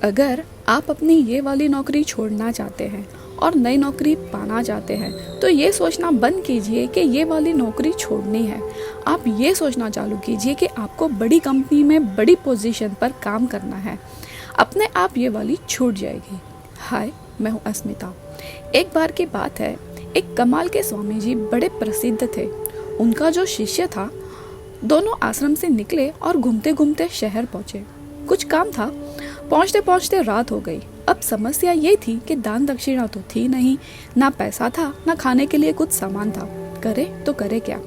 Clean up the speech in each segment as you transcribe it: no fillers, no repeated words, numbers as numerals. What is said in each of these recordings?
अगर आप अपनी ये वाली नौकरी छोड़ना चाहते हैं और नई नौकरी पाना चाहते हैं तो ये सोचना बंद कीजिए कि ये वाली नौकरी छोड़नी है। आप ये सोचना चालू कीजिए कि आपको बड़ी कंपनी में बड़ी पोजीशन पर काम करना है। अपने आप ये वाली छूट जाएगी। हाय, मैं हूँ अस्मिता। एक बार की बात है, एक कमाल के स्वामी जी बड़े प्रसिद्ध थे। उनका जो शिष्य था, दोनों आश्रम से निकले और घूमते घूमते शहर पहुँचे। कुछ काम था, पहुँचते पहुँचते रात हो गई। अब समस्या ये थी कि दान दक्षिणा तो थी नहीं, ना पैसा था, ना खाने के लिए कुछ सामान था। करे तो करे क्या।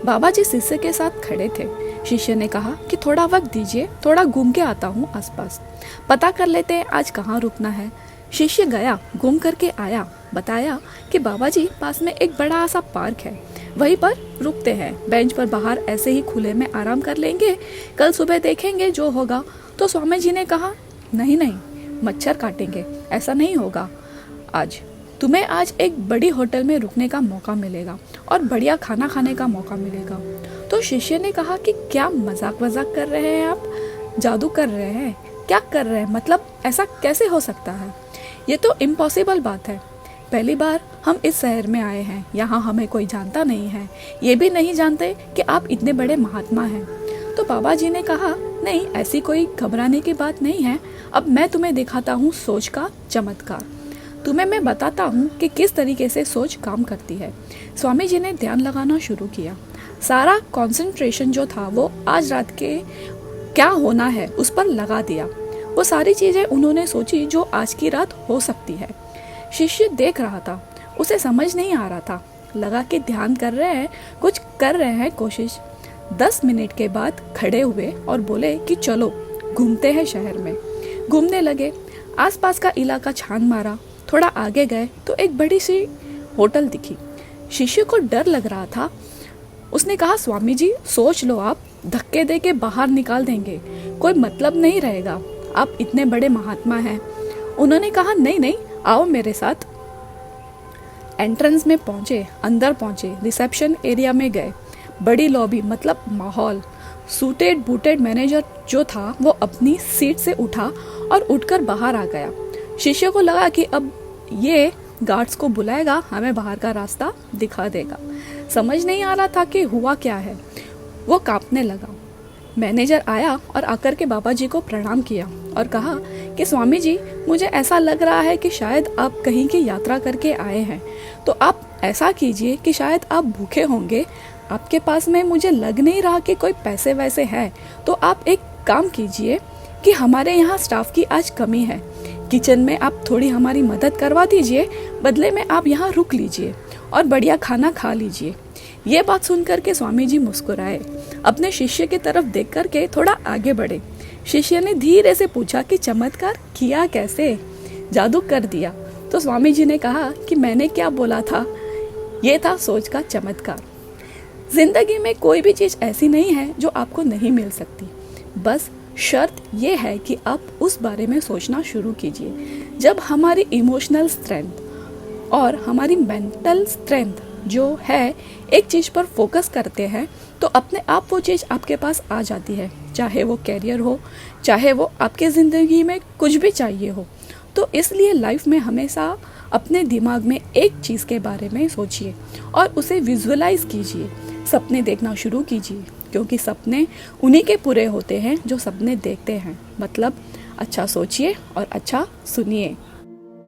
बाबा जी शिष्य के साथ खड़े थे। शिष्य ने कहा कि थोड़ा वक्त दीजिए, थोड़ा घूम के आता हूँ आसपास, पता कर लेते हैं आज कहाँ रुकना है। शिष्य गया, घूम करके आया, बताया कि बाबा जी पास में एक बड़ा सा पार्क है, वहीं पर रुकते हैं। बेंच पर बाहर ऐसे ही खुले में आराम कर लेंगे, कल सुबह देखेंगे जो होगा। तो स्वामी जी ने कहा, नहीं नहीं, मच्छर काटेंगे, ऐसा नहीं होगा। तुम्हें आज एक बड़ी होटल में रुकने का मौका मिलेगा और बढ़िया खाना खाने का मौका मिलेगा। तो शिष्य ने कहा कि क्या मजाक कर रहे हैं आप, जादू कर रहे हैं, क्या कर रहे हैं, मतलब ऐसा कैसे हो सकता है, ये तो इम्पॉसिबल बात है। पहली बार हम इस शहर में आए हैं, यहाँ हमें कोई जानता नहीं है, ये भी नहीं जानते कि आप इतने बड़े महात्मा हैं। तो बाबा जी ने कहा, नहीं, ऐसी कोई घबराने की बात नहीं है। अब मैं तुम्हें दिखाता हूँ सोच का चमत्कार। तुम्हें मैं बताता हूँ कि किस तरीके से सोच काम करती है। स्वामी जी ने ध्यान लगाना शुरू किया। सारा कंसंट्रेशन जो था वो आज रात के क्या होना है उस पर लगा दिया। वो सारी चीजें उन्होंने सोची जो आज की रात हो सकती है। शिष्य देख रहा था, उसे समझ नहीं आ रहा था। लगा कि ध्यान कर रहे हैं, कुछ कर रहे हैं कोशिश। 10 मिनट के बाद खड़े हुए और बोले कि चलो घूमते हैं शहर में। घूमने लगे, आसपास का इलाका छान मारा। थोड़ा आगे गए तो एक बड़ी सी होटल दिखी। शिष्य को डर लग रहा था। उसने कहा, स्वामी जी सोच लो, आप धक्के दे के बाहर निकाल देंगे, कोई मतलब नहीं रहेगा, आप इतने बड़े महात्मा हैं। उन्होंने कहा, नहीं नहीं, आओ मेरे साथ। एंट्रेंस में पहुंचे, अंदर पहुंचे, रिसेप्शन एरिया में गए। बड़ी लॉबी, मतलब माहौल। सूटेड बूटेड मैनेजर जो था वो अपनी सीट से उठा और उठकर बाहर आ गया। शिष्य को लगा कि अब ये गार्ड्स को बुलाएगा, हमें बाहर का रास्ता दिखा देगा। समझ नहीं आ रहा था कि हुआ क्या है। वो कांपने लगा। मैनेजर आया और आकर के बाबा जी को प्रणाम किया और कहा कि स्वामी जी, मुझे ऐसा लग रहा है कि शायद आप कहीं की यात्रा करके आए हैं, तो आप ऐसा कीजिए कि शायद आप भूखे होंगे, आपके पास में मुझे लग नहीं रहा कि कोई पैसे वैसे है, तो आप एक काम कीजिए कि हमारे यहाँ स्टाफ की आज कमी है, किचन में आप थोड़ी हमारी मदद करवा दीजिए, बदले में आप यहाँ रुक लीजिए और बढ़िया खाना खा लीजिए। ये बात सुनकर के स्वामी जी मुस्कुराए, अपने शिष्य की तरफ देख करके थोड़ा आगे बढ़े। शिष्य ने धीरे से पूछा कि चमत्कार किया कैसे, जादू कर दिया। तो स्वामी जी ने कहा कि मैंने क्या बोला था, ये था सोच का चमत्कार। जिंदगी में कोई भी चीज ऐसी नहीं है जो आपको नहीं मिल सकती, बस शर्त ये है कि आप उस बारे में सोचना शुरू कीजिए। जब हमारी इमोशनल स्ट्रेंथ और हमारी मेंटल स्ट्रेंथ जो है एक चीज पर फोकस करते हैं तो अपने आप वो चीज आपके पास आ जाती है, चाहे वो कैरियर हो, चाहे वो आपके जिंदगी में कुछ भी चाहिए हो। तो इसलिए लाइफ में हमेशा अपने दिमाग में एक चीज के बारे में सोचिए और उसे विजुअलाइज कीजिए, सपने देखना शुरू कीजिए, क्योंकि सपने उन्हीं के पूरे होते हैं जो सपने देखते हैं। मतलब अच्छा सोचिए और अच्छा सुनिए।